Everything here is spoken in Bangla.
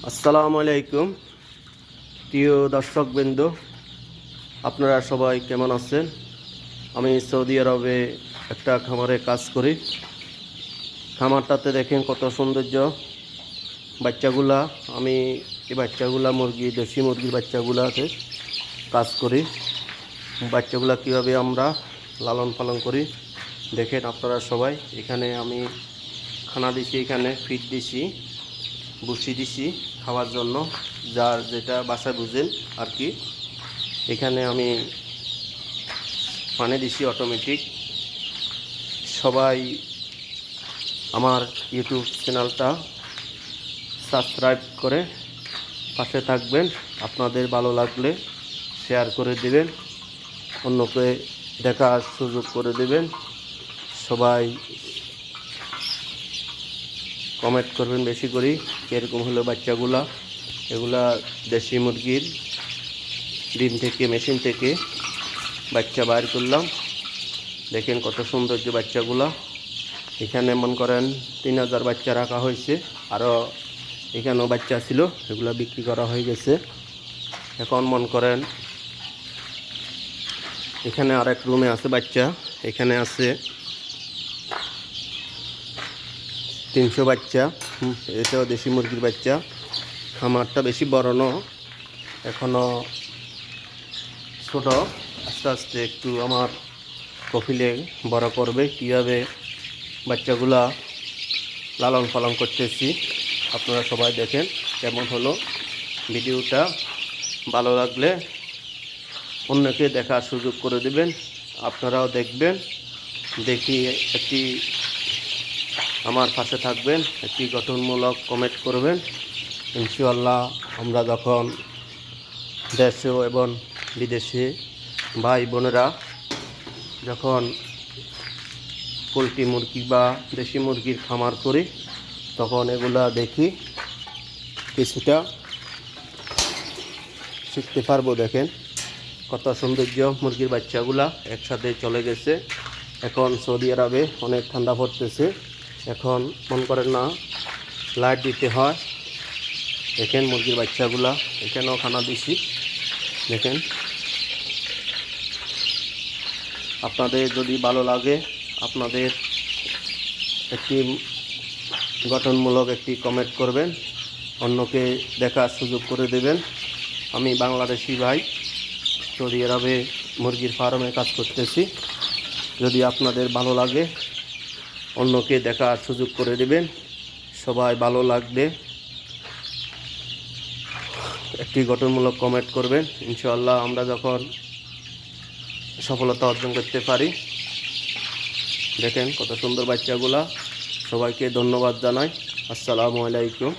আসসালামু আলাইকুম প্রিয় দর্শকবৃন্দ, আপনারা সবাই কেমন আছেন? আমি সৌদি আরবে একটা খামারে কাজ করি। খামারটাতে দেখেন কত সৌন্দর্য বাচ্চাগুলা। আমি এই বাচ্চাগুলা দেশি মুরগির বাচ্চাগুলাতে কাজ করি। বাচ্চাগুলা কীভাবে আমরা লালন পালন করি দেখেন আপনারা সবাই। এখানে আমি খানা দিছি, এখানে ফিড দিছি, বসি দিছি খাওয়ার জন্য, যার যেটা বাসায় বুঝেন আর কি। এখানে আমি পানি দিছি অটোমেটিক। সবাই আমার ইউটিউব চ্যানেলটা সাবস্ক্রাইব করে পাশে থাকবেন। আপনাদের ভালো লাগলে শেয়ার করে দেবেন, অন্যকে দেখার সুযোগ করে দেবেন। সবাই কমেন্ট করবেন বেশি করে এরকম হলো বাচ্চাগুলা। এগুলা দেশি মুরগির ডিম থেকে, মেশিন থেকে বাচ্চা বাইর করলাম। দেখেন কত সৌন্দর্য বাচ্চাগুলা। এখানে মন করেন 3000 বাচ্চা রাখা হয়েছে, আরও এখানেও বাচ্চা ছিল, এগুলা বিক্রি করা হয়ে গেছে। এখন মন করেন এখানে আরেক রুমে আছে বাচ্চা, এখানে আছে 300 বাচ্চা। এটাও দেশি মুরগির বাচ্চা। খামারটা বেশি বড় ন, এখনও ছোট। আস্তে আস্তে একটু আমার কফিলে বড় করবে। কীভাবে বাচ্চাগুলা লালন পালন করতেছি আপনারা সবাই দেখেন কেমন হলো ভিডিওটা। ভালো লাগলে অন্যকে দেখার সুযোগ করে দেবেন, আপনারাও দেখবেন। দেখি একটি আমার পাশে থাকবেন, একটি গঠনমূলক কমেন্ট করবেন। ইনশাআল্লাহ আমরা যখন দেশে এবং বিদেশে ভাই বোনেরা যখন পোলট্রি মুরগি বা দেশি মুরগির খামার করি, তখন এগুলা দেখি কিছুটা শিখতে পারবো। দেখেন কত সৌন্দর্য মুরগির বাচ্চাগুলা একসাথে চলে গেছে। এখন সৌদি আরবে অনেক ঠান্ডা পড়তেছে, এখন মন করেন না লাইট দিতে হয়। দেখেন মুরগির বাচ্চাগুলা, এখানেও খানা দিছি। দেখেন আপনাদের যদি ভালো লাগে, আপনাদের একটি গঠনমূলক একটি কমেন্ট করবেন, অন্যকে দেখার সুযোগ করে দেবেন। আমি বাংলাদেশি ভাই, সৌদি আরবে মুরগির ফার্মে কাজ করতেছি। যদি আপনাদের ভালো লাগে অন্যকে দেখার সুযোগ করে দেবেন। সবাই ভালো লাগলে একটি গঠনমূলক কমেন্ট করবেন। ইনশাআল্লাহ আমরা যখন সফলতা অর্জন করতে পারি। দেখেন কত সুন্দর বাচ্চাগুলা। সবাইকে ধন্যবাদ জানাই। আসসালামু আলাইকুম।